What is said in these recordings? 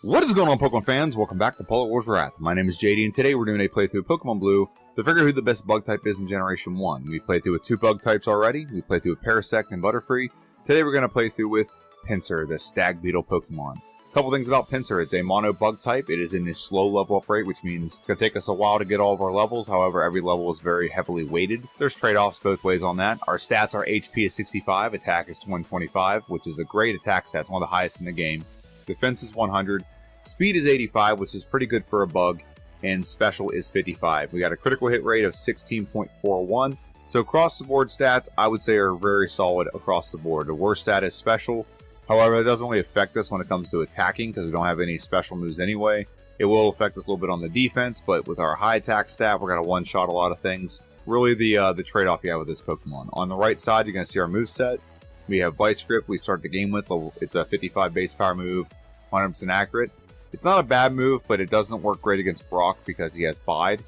What is going on, Pokemon fans? Welcome back to Polar Wars Wrath. My name is JD, and today we're doing a playthrough of Pokemon Blue to figure who the best bug type is in Generation 1. We played through with 2 bug types already. We played through with Parasect and Butterfree. Today we're going to play through with Pinsir, the Stag Beetle Pokemon. A couple things about Pinsir. It's a mono bug type. It is in a slow level up rate, which means it's going to take us a while to get all of our levels. However, every level is very heavily weighted. There's trade-offs both ways on that. Our stats are HP is 65, attack is 125, which is a great attack stat. It's one of the highest in the game. Defense is 100. Speed is 85, which is pretty good for a bug, and special is 55. We got a critical hit rate of 16.41. So across the board stats, I would say, are very solid across the board. The worst stat is special. However, it doesn't really affect us when it comes to attacking because we don't have any special moves anyway. It will affect us a little bit on the defense, but with our high attack stat, we're going to one-shot a lot of things. Really the trade-off you have with this Pokemon. On the right side, you're going to see our moveset. We have Vice Grip. We start the game with. It's a 55 base power move, 100% accurate. It's not a bad move, but it doesn't work great against Brock because he has Bide,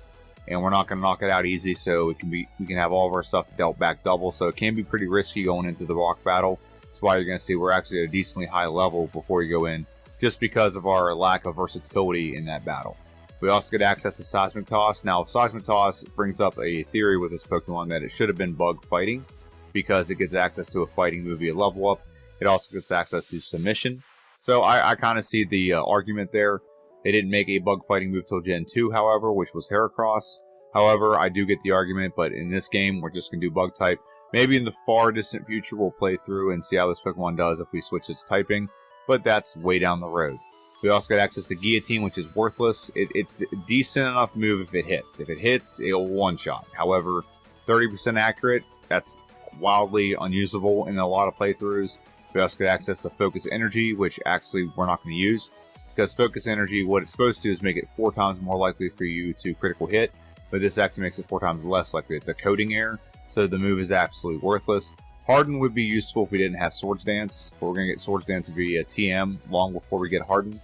and we're not going to knock it out easy, so we can have all of our stuff dealt back double, so it can be pretty risky going into the Brock battle. That's why you're going to see we're actually at a decently high level before you go in, just because of our lack of versatility in that battle. We also get access to Seismic Toss. Now, Seismic Toss brings up a theory with this Pokemon that it should have been bug fighting, because it gets access to a fighting move via level up. It also gets access to Submission. So I kind of see the argument there. They didn't make a bug fighting move till Gen 2, however, which was Heracross. However, I do get the argument, but in this game, we're just going to do bug type. Maybe in the far distant future, we'll play through and see how this Pokemon does if we switch its typing, but that's way down the road. We also get access to Guillotine, which is worthless. It's a decent enough move if it hits. If it hits, it'll one-shot. However, 30% accurate, that's wildly unusable in a lot of playthroughs. We also get access to Focus Energy, which actually we're not going to use. Because Focus Energy, what it's supposed to do is make it 4 times more likely for you to critical hit. But this actually makes it 4 times less likely. It's a coding error, so the move is absolutely worthless. Harden would be useful if we didn't have Swords Dance. But we're going to get Swords Dance via TM long before we get Harden.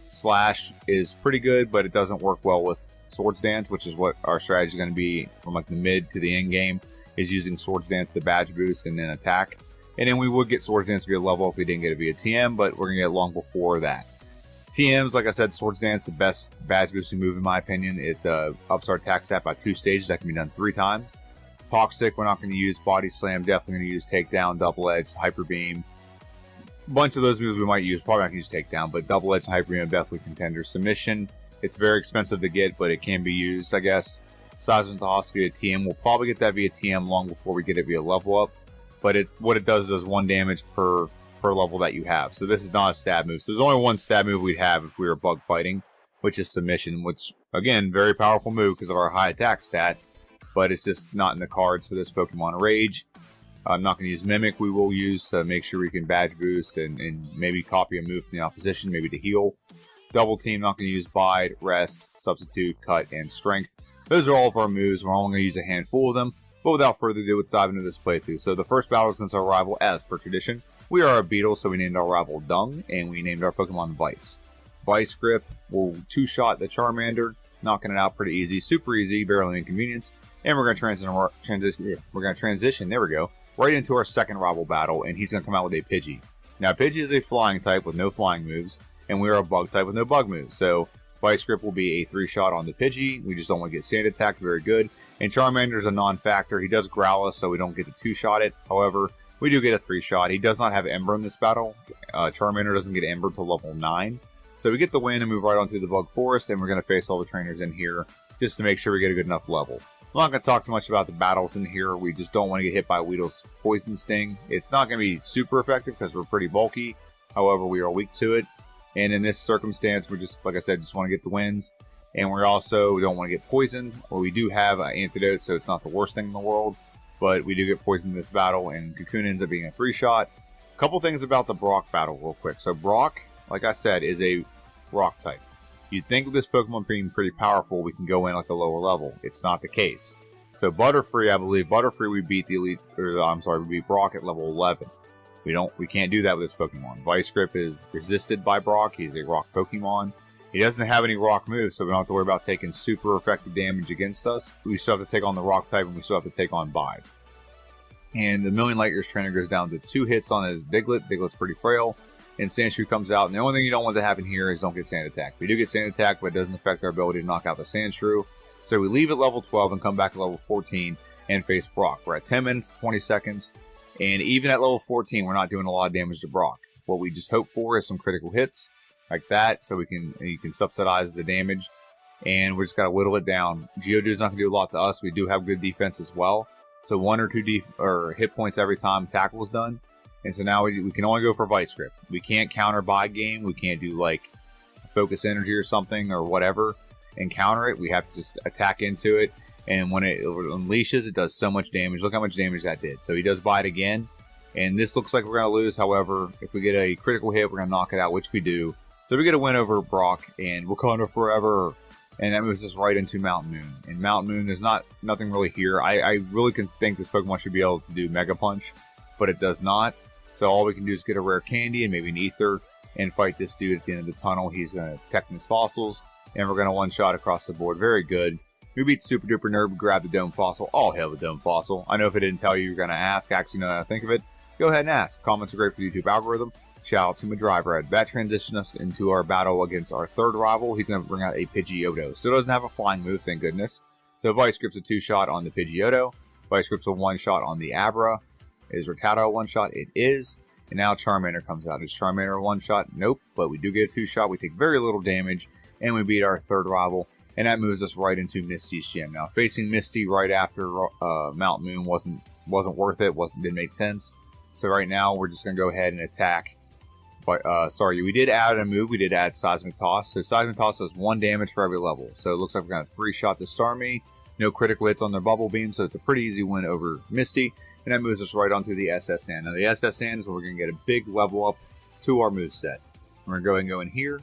Slash is pretty good, but it doesn't work well with Swords Dance, which is what our strategy is going to be from like the mid to the end game, is using Swords Dance to badge boost and then attack. And then we would get Swords Dance via level if we didn't get it via TM, but we're going to get it long before that. TMs, like I said, Swords Dance, the best badge boosting move in my opinion. It ups our attack stat by 2 stages. That can be done 3 times. Toxic, we're not going to use. Body Slam, definitely going to use Takedown, Double Edge, Hyper Beam. A bunch of those moves we might use. Probably not going to use Takedown, but Double Edge and Hyper Beam are definitely contenders. Submission, it's very expensive to get, but it can be used, I guess. Seismic Toss via TM, we'll probably get that via TM long before we get it via level up. But what it does is 1 damage per level that you have. So this is not a stab move. So there's only 1 stab move we'd have if we were bug fighting, which is Submission, which, again, very powerful move because of our high attack stat, but it's just not in the cards for this Pokemon. Rage, I'm not going to use Mimic. We will use to make sure we can badge boost and maybe copy a move from the opposition, maybe to heal. Double Team, not going to use Bide, Rest, Substitute, Cut, and Strength. Those are all of our moves. We're only going to use a handful of them. But without further ado, let's dive into this playthrough. So the first battle since our arrival, as per tradition, we are a beetle, so we named our rival Dung, and we named our Pokemon Vice. Vice Grip will 2-shot the Charmander, knocking it out pretty easy, super easy, barely inconvenience. And we're going to transition, there we go, right into our second rival battle, and he's going to come out with a Pidgey. Now, Pidgey is a flying type with no flying moves, and we are a bug type with no bug moves, so Vice Grip will be a 3-shot on the Pidgey. We just don't want to get Sand Attack, very good. And Charmander is a non-factor. He does growl us, so we don't get to 2-shot it. However, we do get a 3-shot. He does not have Ember in this battle. Charmander doesn't get Ember until level 9. So we get the win and move right onto the Bug Forest, and we're going to face all the trainers in here just to make sure we get a good enough level. I'm not going to talk too much about the battles in here. We just don't want to get hit by Weedle's Poison Sting. It's not going to be super effective because we're pretty bulky. However, we are weak to it. And in this circumstance, we're just, like I said, just want to get the wins. And we also don't want to get poisoned. Well, we do have an antidote, so it's not the worst thing in the world. But we do get poisoned in this battle, and Cocoon ends up being a 3-shot. A couple things about the Brock battle real quick. So Brock, like I said, is a rock type. You'd think with this Pokemon being pretty powerful, we can go in like a lower level. It's not the case. So Butterfree, I believe, we beat the elite, we beat Brock at level 11. We can't do that with this Pokemon. Vice Grip is resisted by Brock. He's a rock Pokemon. He doesn't have any rock moves, so we don't have to worry about taking super effective damage against us. We still have to take on the rock type, and we still have to take on Bide. And the Million Light Years trainer goes down to 2 hits on his Diglett. Diglett's pretty frail. and Sandshrew comes out. And the only thing you don't want to happen here is don't get Sand Attack. We do get Sand Attack, but it doesn't affect our ability to knock out the Sandshrew. So we leave at level 12 and come back at level 14 and face Brock. We're at 10 minutes, 20 seconds, and even at level 14, we're not doing a lot of damage to Brock. What we just hope for is some critical hits like that, so you can subsidize the damage, and we're just gotta whittle it down. Geodude's not gonna do a lot to us. We do have good defense as well, so 1 or 2 hit points every time tackle is done. And so now we can only go for Vice Grip. We can't counter by game. We can't do like Focus Energy or something or whatever and counter it. We have to just attack into it. And when it unleashes, it does so much damage. Look how much damage that did. So he does bite again. And this looks like we're going to lose. However, if we get a critical hit, we're going to knock it out, which we do. So we get a win over Brock and Wakanda Forever. And that moves us right into Mountain Moon. And Mountain Moon, there's nothing really here. I really can think this Pokemon should be able to do Mega Punch, but it does not. So all we can do is get a rare candy and maybe an ether and fight this dude at the end of the tunnel. He's going to protect his fossils, and we're going to one-shot across the board. Very good. We beat Super Duper Nerd, grab the Dome Fossil. All hail the Dome Fossil. I know if I didn't tell you, you're going to ask. Actually, now that I think of it, go ahead and ask. Comments are great for the YouTube algorithm. Shout out to my driver. That transitioned us into our battle against our third rival. He's going to bring out a Pidgeotto. Still doesn't have a flying move, thank goodness. So Vice Grip's a 2-shot on the Pidgeotto. Vice Grip's a 1-shot on the Abra. Is Rattata a 1-shot? It is. And now Charmander comes out. Is Charmander a 1-shot? Nope. But we do get a 2-shot. We take very little damage. And we beat our third rival. And that moves us right into Misty's gym. Now, facing Misty right after Mountain Moon wasn't worth it. Didn't make sense. So right now, we're just going to go ahead and attack. But, sorry, we did add a move. We did add Seismic Toss. So Seismic Toss does 1 damage for every level. So it looks like we're going to 3-shot the Starmie. No critical hits on their Bubble Beam. So it's a pretty easy win over Misty. And that moves us right onto the SS Sand. Now, the SS Sand is where we're going to get a big level up to our moveset. We're going to go in here,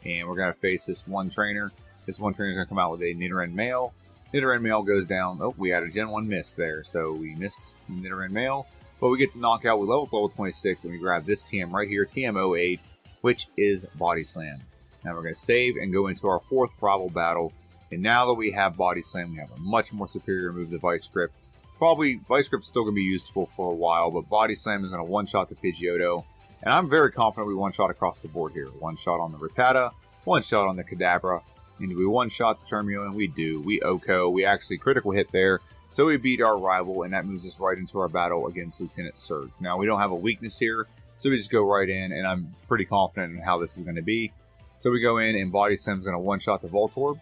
and we're going to face this one trainer. This one trainer is going to come out with a Nidoran Male. Nidoran Male goes down. Oh, we had a Gen 1 miss there, so we miss Nidoran Male. But we get the knockout. We level 26, and we grab this TM right here, TM08, which is Body Slam. Now we're going to save and go into our 4th rival battle. And now that we have Body Slam, we have a much more superior move to Vice Grip. Probably Vice Grip's still going to be useful for a while, but Body Slam is going to one-shot the Pidgeotto. And I'm very confident we one-shot across the board here. 1-shot on the Rattata, 1-shot on the Kadabra, and we one-shot the Charmeleon. We do. We OHKO. We actually critical hit there. So we beat our rival, and that moves us right into our battle against Lieutenant Surge. Now, we don't have a weakness here, so we just go right in, and I'm pretty confident in how this is going to be. So we go in, and Body Slam's going to one-shot the Voltorb.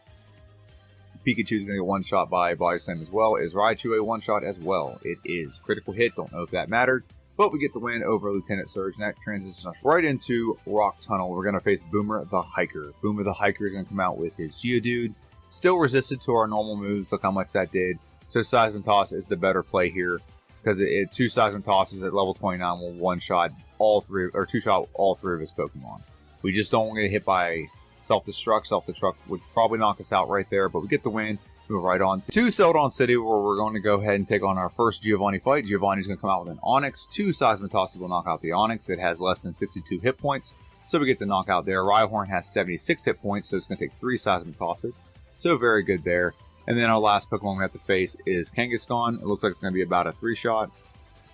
Pikachu's going to get one-shot by Body Slam as well. Is Raichu a one-shot as well? It is. Critical hit. Don't know if that mattered. But we get the win over Lieutenant Surge. And that transitions us right into Rock Tunnel. We're going to face Boomer the Hiker. Boomer the Hiker is going to come out with his Geodude. Still resisted to our normal moves. Look how much that did. So Seismic Toss is the better play here. Because 2 Seismic Tosses at level 29 will one-shot all 3, or 2-shot all 3 of his Pokemon. We just don't get hit by Self-Destruct. Self-Destruct would probably knock us out right there, but we get the win. Move right on to Celadon City, where we're going to go ahead and take on our first Giovanni fight. Giovanni's going to come out with an Onix. 2 Seismic Tosses will knock out the Onix. It has less than 62 hit points, so we get the knockout there. Rhyhorn has 76 hit points, so it's going to take 3 Seismic Tosses. So very good there. And then our last Pokemon we have to face is Kangaskhan. It looks like it's going to be about a 3-shot.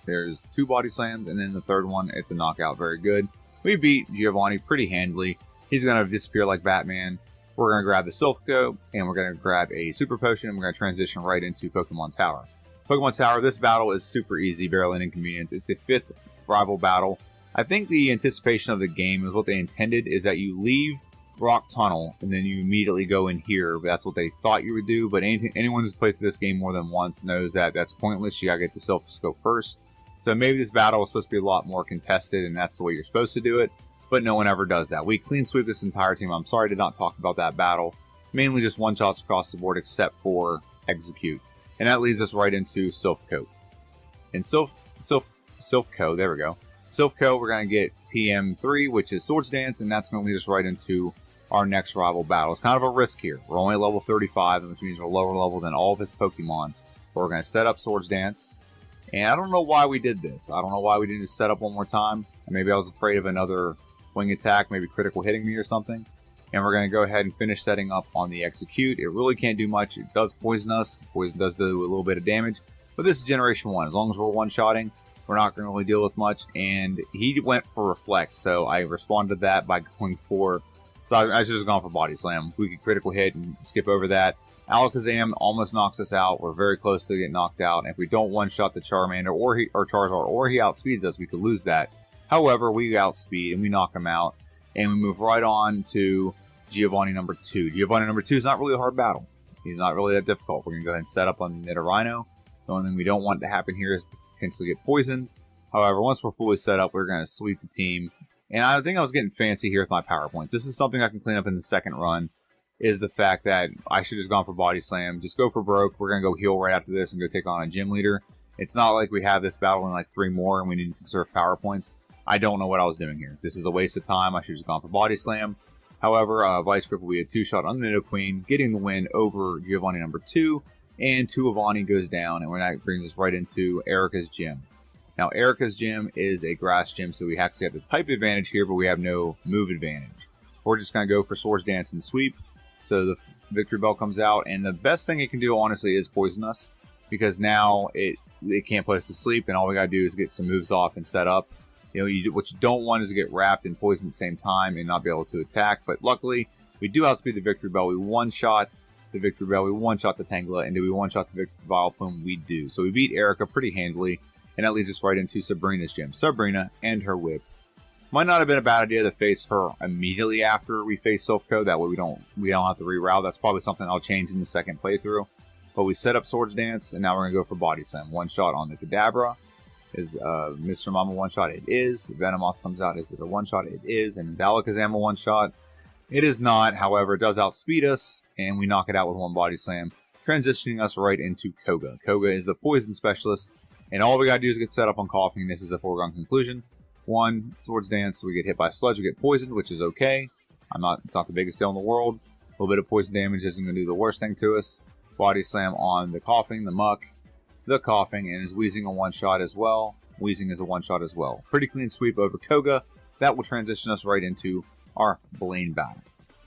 There's 2 Body Slams, and then the third one, it's a knockout. Very good. We beat Giovanni pretty handily. He's going to disappear like Batman. We're going to grab the Silph, and we're going to grab a Super Potion, and we're going to transition right into Pokemon Tower. Pokemon Tower, this battle is super easy, barely an inconvenience. It's the 5th rival battle. I think the anticipation of the game is what they intended, is that you leave Rock Tunnel, and then you immediately go in here. That's what they thought you would do, but anyone who's played through this game more than once knows that that's pointless. You got to get the Silph Scope first. So maybe this battle is supposed to be a lot more contested, and that's the way you're supposed to do it. But no one ever does that. We clean sweep this entire team. I'm sorry to not talk about that battle. Mainly just one-shots across the board except for Execute. And that leads us right into Silphco. And Silphco, there we go. Silphco, we're going to get TM3, which is Swords Dance, and that's going to lead us right into our next rival battle. It's kind of a risk here. We're only level 35, which means we're lower level than all of his Pokemon. But we're going to set up Swords Dance. And I don't know why we did this. I don't know why we didn't just set up one more time. Maybe I was afraid of another wing attack, maybe critical hitting me or something. And we're going to go ahead and finish setting up on the Execute. It really can't do much. It does poison us. Poison does do a little bit of damage. But this is Generation 1. As long as we're one-shotting, we're not going to really deal with much. And he went for Reflect, so I responded to that by going for... So I should have gone for Body Slam. We could critical hit and skip over that. Alakazam almost knocks us out. We're very close to getting knocked out. And if we don't one-shot the Charmander or Charizard, or he outspeeds us, we could lose that. However, we outspeed and we knock him out. And we move right on to Giovanni number 2. Giovanni number 2 is not really a hard battle. He's not really that difficult. We're going to go ahead and set up on Nidorino. The only thing we don't want to happen here is potentially get poisoned. However, once we're fully set up, we're going to sweep the team. And I think I was getting fancy here with my power points. This is something I can clean up in the second run, is the fact that I should have just gone for Body Slam. Just go for broke. We're going to go heal right after this and go take on a gym leader. It's not like we have this battle in like 3 more and we need to conserve power points. I don't know what I was doing here. This is a waste of time. I should have just gone for Body Slam. However, Vice Grip will be a 2-shot on the Nidoqueen, getting the win over Giovanni number 2. And 2 Avani goes down, and that brings us right into Erica's gym. Now, Erica's gym is a grass gym, so we actually have the type advantage here, but we have no move advantage. We're just going to go for Swords Dance and Sweep. So the Victory Bell comes out, and the best thing it can do, honestly, is poison us. Because now it can't put us to sleep, and all we got to do is get some moves off and set up. You know, what you don't want is to get wrapped and poisoned at the same time and not be able to attack. But luckily, we do outspeed the Victory Bell. We one-shot the Victory Bell, we one-shot the Tangela, and do we one-shot the Victory Vileplume? We do. So we beat Erica pretty handily, and that leads us right into Sabrina's gym. Sabrina and her whip. Might not have been a bad idea to face her immediately after we face Silph. That way we don't have to reroute. That's probably something I'll change in the second playthrough. But we set up Swords Dance, and now we're going to go for Body Slam. One shot on the Kadabra. Is Mr. Mama one shot? It is. Venomoth comes out. Is it a one shot? It is. And is Alakazam a one shot? It is not. However, it does outspeed us, and we knock it out with one Body Slam, transitioning us right into Koga. Koga is the poison specialist, and all we gotta do is get set up on Coughing. This is a foregone conclusion. One Swords Dance, we get hit by Sludge, we get poisoned, which is okay. It's not the biggest deal in the world. A little bit of poison damage isn't gonna do the worst thing to us. Body Slam on the Coughing, the Muck, the Coughing, and is Wheezing a one shot as well. Wheezing is a one shot as well. Pretty clean sweep over Koga. That will transition us right into our Blaine battle.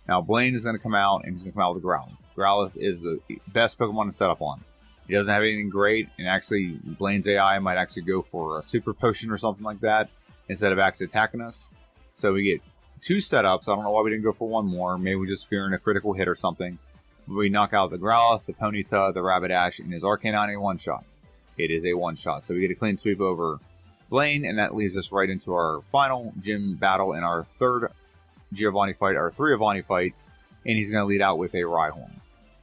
Now, Blaine is going to come out, and he's going to come out with a Growlithe. Growlithe is the best Pokemon to set up on. He doesn't have anything great, and actually, Blaine's AI might actually go for a Super Potion or something like that, instead of actually attacking us. So we get 2 setups. I don't know why we didn't go for 1 more. Maybe we just fearing a critical hit or something. But we knock out the Growlithe, the Ponyta, the Rapidash, and his Arcanine a one-shot. It is a one-shot. So we get a clean sweep over Blaine, and that leaves us right into our final gym battle in our 3rd Giovanni fight, our 3 Avani fight, and he's going to lead out with a Rhyhorn.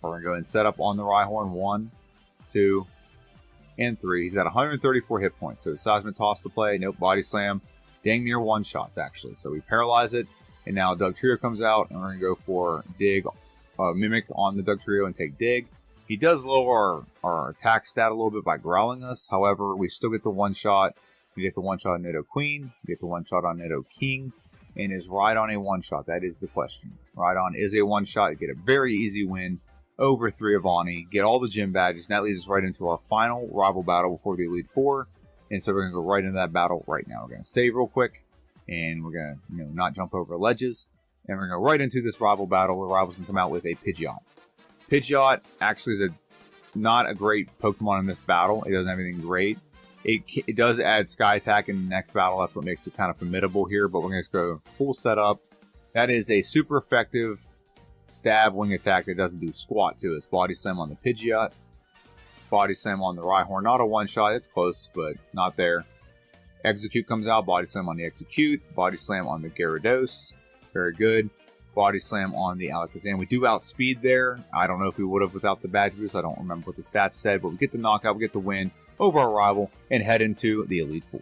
We're going to go ahead and set up on the Rhyhorn. 1, 2, and 3. He's got 134 hit points, so Seismic Toss to play. Nope, Body Slam. Dang near one-shots, actually. So we paralyze it, and now Dugtrio comes out, and we're going to go for Dig, Mimic on the Dugtrio and take Dig. He does lower our attack stat a little bit by growling us. However, we still get the one-shot. We get the one-shot on Nidoqueen. We get the one-shot on Nidoking. And is Rhydon a one-shot? That is the question. Rhydon is a one-shot. Get a very easy win over 3 Avani. Get all the gym badges. And that leads us right into our final rival battle before the Elite Four. And so we're going to go right into that battle right now. We're going to save real quick. And we're going to not jump over ledges. And we're going to go right into this rival battle. The rival's going to come out with a Pidgeot. Pidgeot actually is not a great Pokemon in this battle. It doesn't have anything great. It does add Sky Attack in the next battle. That's what makes it kind of formidable here. But we're going to go full setup. That is a super effective stab wing attack that doesn't do squat to us. Body Slam on the Pidgeot. Body Slam on the Rhyhorn. Not a one-shot. It's close, but not there. Execute comes out. Body Slam on the Execute. Body Slam on the Gyarados. Very good. Body Slam on the Alakazam. We do outspeed there. I don't know if we would have without the badge boost. I don't remember what the stats said, but we get the knockout. We get the win over our rival and head into the Elite Four.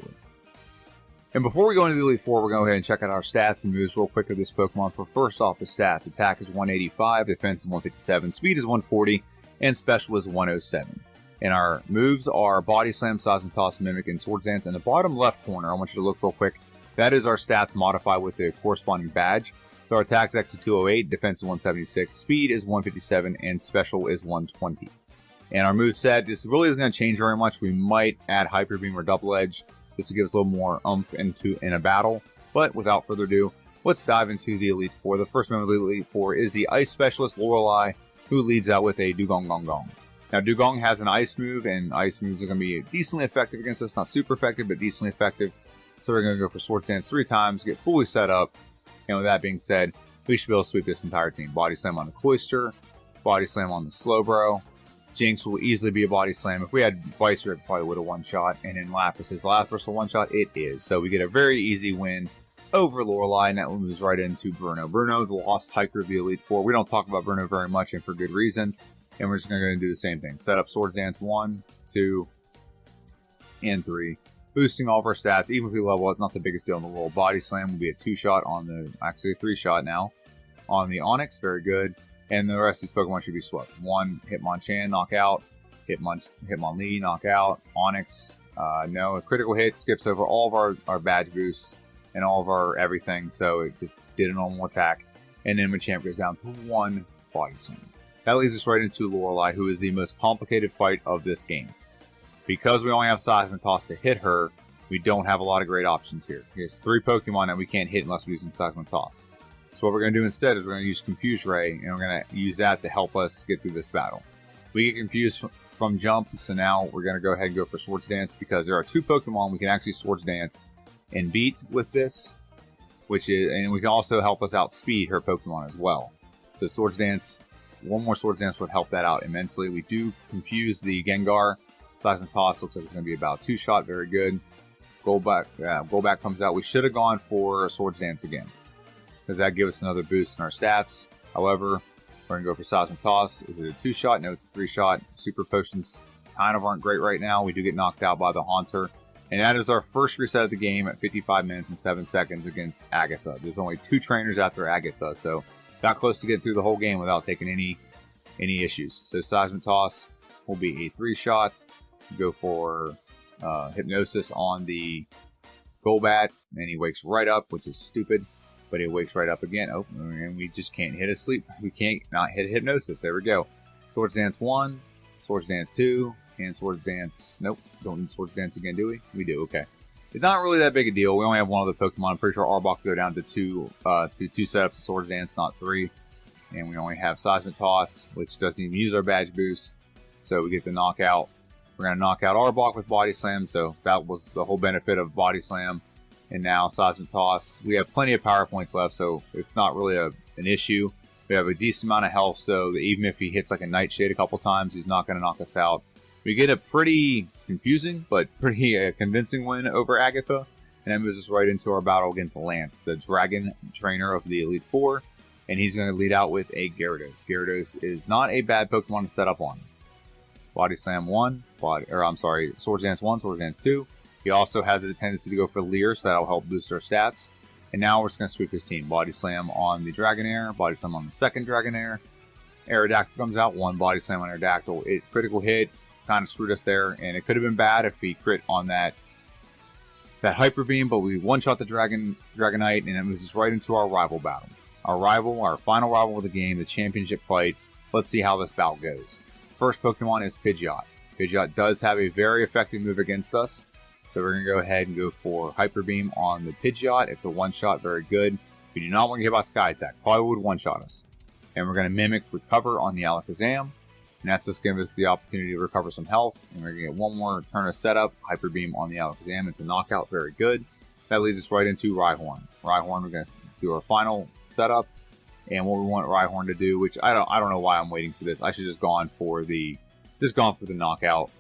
And before we go into the Elite Four, we're going to go ahead and check out our stats and moves real quick of this Pokemon. For first off, the stats. Attack is 185, defense is 157, speed is 140, and special is 107. And our moves are Body Slam, Seismic Toss, Mimic, and Swords Dance. In the bottom left corner, I want you to look real quick. That is our stats modified with the corresponding badge. So our attack is actually 208, defense is 176, speed is 157, and special is 120. And our moveset, this really isn't going to change very much. We might add Hyper Beam or Double Edge just to give us a little more oomph in a battle. But without further ado, let's dive into the Elite Four. The first member of the Elite Four is the Ice Specialist Lorelei, who leads out with a Dugong Gong Gong. Now, Dugong has an ice move, and ice moves are going to be decently effective against us. Not super effective, but decently effective. So we're going to go for Swords Dance 3 times, get fully set up. And with that being said, we should be able to sweep this entire team. Body Slam on the Cloister, Body Slam on the Slowbro. Jinx will easily be a Body Slam. If we had Vicer, it probably would have one-shot. And in Lapras, is Lapras a one-shot? It is. So we get a very easy win over Lorelei, and that moves right into Bruno. Bruno, the lost hiker of the Elite Four. We don't talk about Bruno very much, and for good reason. And we're just going to do the same thing. Set up Swords Dance 1, 2, and 3. Boosting all of our stats. Even if we level, it's not the biggest deal in the world. Body Slam will be a 2-shot on the... Actually, a 3-shot now. On the Onix, very good. And the rest of these Pokemon should be swept. 1, Hitmonchan, knockout. Hitmonlee, knockout. Onix, no. A critical hit skips over all of our badge boosts and all of our everything. So it just did a normal attack. And then Machamp goes down to 1 Body Slam. That leads us right into Lorelei, who is the most complicated fight of this game. Because we only have Seismic Toss to hit her, we don't have a lot of great options here. There's 3 Pokemon that we can't hit unless we're using Seismic Toss. So what we're going to do instead is we're going to use Confuse Ray, and we're going to use that to help us get through this battle. We get confused from jump, so now we're going to go ahead and go for Swords Dance, because there are 2 Pokemon we can actually Swords Dance and beat with this, and we can also help us outspeed her Pokemon as well. So Swords Dance, one more Swords Dance would help that out immensely. We do confuse the Gengar. Seismic Toss looks like it's going to be about 2-shot, very good. Golbat comes out. We should have gone for Swords Dance again, because that gives us another boost in our stats. However, we're going to go for Seismic Toss. Is it a 2-shot? No, it's a 3-shot. Super Potions kind of aren't great right now. We do get knocked out by the Haunter. And that is our first reset of the game at 55 minutes and 7 seconds against Agatha. There's only 2 trainers after Agatha, so got close to getting through the whole game without taking any issues. So Seismic Toss will be a 3-shot. Go for Hypnosis on the Golbat, and he wakes right up, which is stupid. But he wakes right up again. Oh, and we just can't hit his sleep. We can't not hit Hypnosis. There we go. Swords Dance 1, Swords Dance 2, and Swords Dance... Nope, don't need Swords Dance again, do we? We do, okay. It's not really that big a deal. We only have one other Pokemon. I'm pretty sure Arbok will go down to two setups of Swords Dance, not 3. And we only have Seismic Toss, which doesn't even use our badge boost. So we get the knockout. We're going to knock out Arbok with Body Slam, so that was the whole benefit of Body Slam. And now Seismic Toss. We have plenty of power points left, so it's not really an issue. We have a decent amount of health, so even if he hits like a Nightshade a couple times, he's not going to knock us out. We get a pretty confusing, but pretty convincing win over Agatha. And that moves us right into our battle against Lance, the Dragon Trainer of the Elite Four. And he's going to lead out with a Gyarados. Gyarados is not a bad Pokemon to set up on. Body Slam 1, Swords Dance 1, Swords Dance 2. He also has a tendency to go for Leer, so that'll help boost our stats. And now we're just going to sweep his team. Body Slam on the Dragonair, Body Slam on the second Dragonair. Aerodactyl comes out, 1 Body Slam on Aerodactyl. It critical hit, kind of screwed us there, and it could have been bad if he crit on that Hyper Beam, but we one-shot the Dragonite, and it moves us right into our rival battle. Our final rival of the game, the championship fight. Let's see how this bout goes. First Pokemon is Pidgeot. Pidgeot does have a very effective move against us, so we're going to go ahead and go for Hyper Beam on the Pidgeot. It's a one-shot, very good. We do not want to get hit by Sky Attack. Probably would one-shot us. And we're going to Mimic Recover on the Alakazam, and that's just giving us the opportunity to recover some health. And we're going to get one more turn of setup, Hyper Beam on the Alakazam. It's a knockout, very good. That leads us right into Rhyhorn. Rhyhorn, we're going to do our final setup, and what we want Rhyhorn to do, which I don't know why I'm waiting for this. I should just gone for the knockout,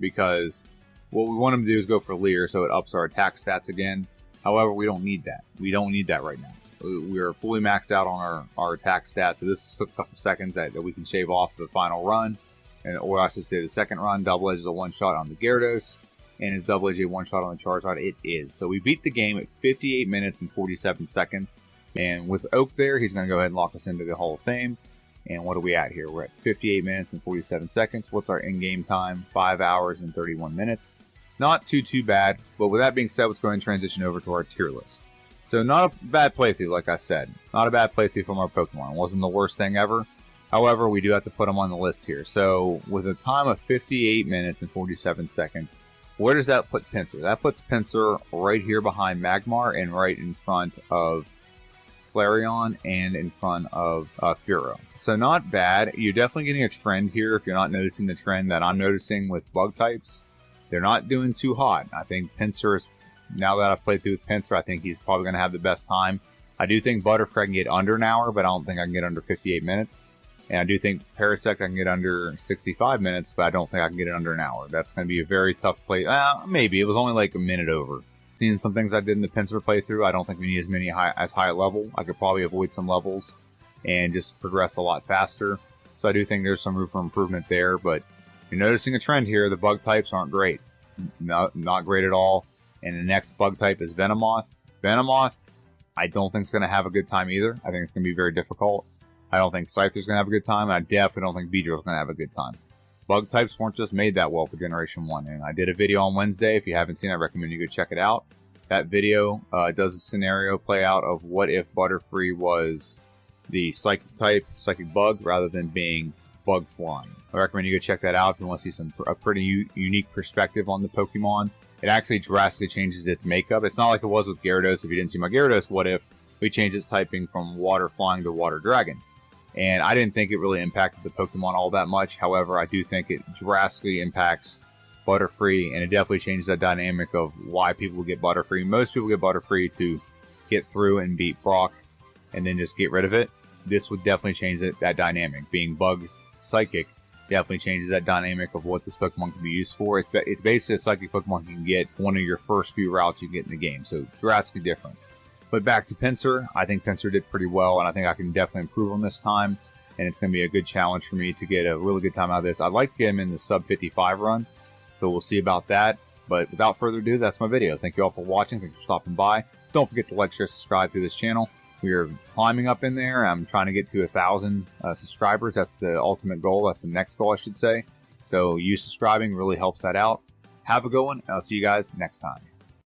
because what we want him to do is go for Leer, so it ups our attack stats again. However, we don't need that. We don't need that right now. We are fully maxed out on our attack stats, so this took a couple seconds that we can shave off the final run, or I should say the second run. Double Edge is a one-shot on the Gyarados, and is Double Edge a one-shot on the Charizard? It is. So we beat the game at 58 minutes and 47 seconds. And with Oak there, he's going to go ahead and lock us into the Hall of Fame. And what are we at here? We're at 58 minutes and 47 seconds. What's our in-game time? 5 hours and 31 minutes. Not too bad. But with that being said, let's go ahead and transition over to our tier list. So not a bad playthrough, like I said. Not a bad playthrough from our Pokemon. It wasn't the worst thing ever. However, we do have to put them on the list here. So with a time of 58 minutes and 47 seconds, where does that put Pinsir? That puts Pinsir right here behind Magmar and right in front of Flareon and in front of Furo. So not bad. You're definitely getting a trend here if you're not noticing the trend that I'm noticing with bug types. They're not doing too hot. I think Pinsir is, now that I've played through with Pinsir, I think he's probably going to have the best time. I do think Butterfree I can get under an hour, but I don't think I can get under 58 minutes. And I do think Parasect I can get under 65 minutes, but I don't think I can get it under an hour. That's going to be a very tough play. Maybe. It was only like a minute over. Seeing some things I did in the Pinsir playthrough, I don't think we need as high a level. I could probably avoid some levels and just progress a lot faster. So I do think there's some room for improvement there, but you're noticing a trend here. The bug types aren't great. Not great at all. And the next bug type is Venomoth. Venomoth, I don't think it's going to have a good time either. I think it's going to be very difficult. I don't think Scyther's going to have a good time, and I definitely don't think Beedrill's going to have a good time. Bug types weren't just made that well for Generation 1, and I did a video on Wednesday. If you haven't seen it, I recommend you go check it out. That video does a scenario play out of what if Butterfree was the Psychic type, Psychic Bug, rather than being Bug Flying. I recommend you go check that out if you want to see a pretty unique perspective on the Pokemon. It actually drastically changes its makeup. It's not like it was with Gyarados. If you didn't see my Gyarados, what if we changed its typing from Water Flying to Water Dragon? And I didn't think it really impacted the Pokemon all that much. However, I do think it drastically impacts Butterfree, and it definitely changes that dynamic of why people get Butterfree. Most people get Butterfree to get through and beat Brock and then just get rid of it. This would definitely change that dynamic. Being Bug Psychic definitely changes that dynamic of what this Pokemon can be used for. It's basically a Psychic Pokemon you can get one of your first few routes you get in the game, so drastically different. But back to Pinsir, I think Pinsir did pretty well, and I think I can definitely improve on this time, and it's going to be a good challenge for me to get a really good time out of this. I'd like to get him in the sub 55 run, so we'll see about that. But without further ado, that's my video. Thank you all for watching. Thanks for stopping by. Don't forget to like, share, subscribe to this channel. We are climbing up in there. I'm trying to get to 1,000 subscribers. That's the ultimate goal. That's the next goal, I should say. So you subscribing really helps that out. Have a good one. I'll see you guys next time.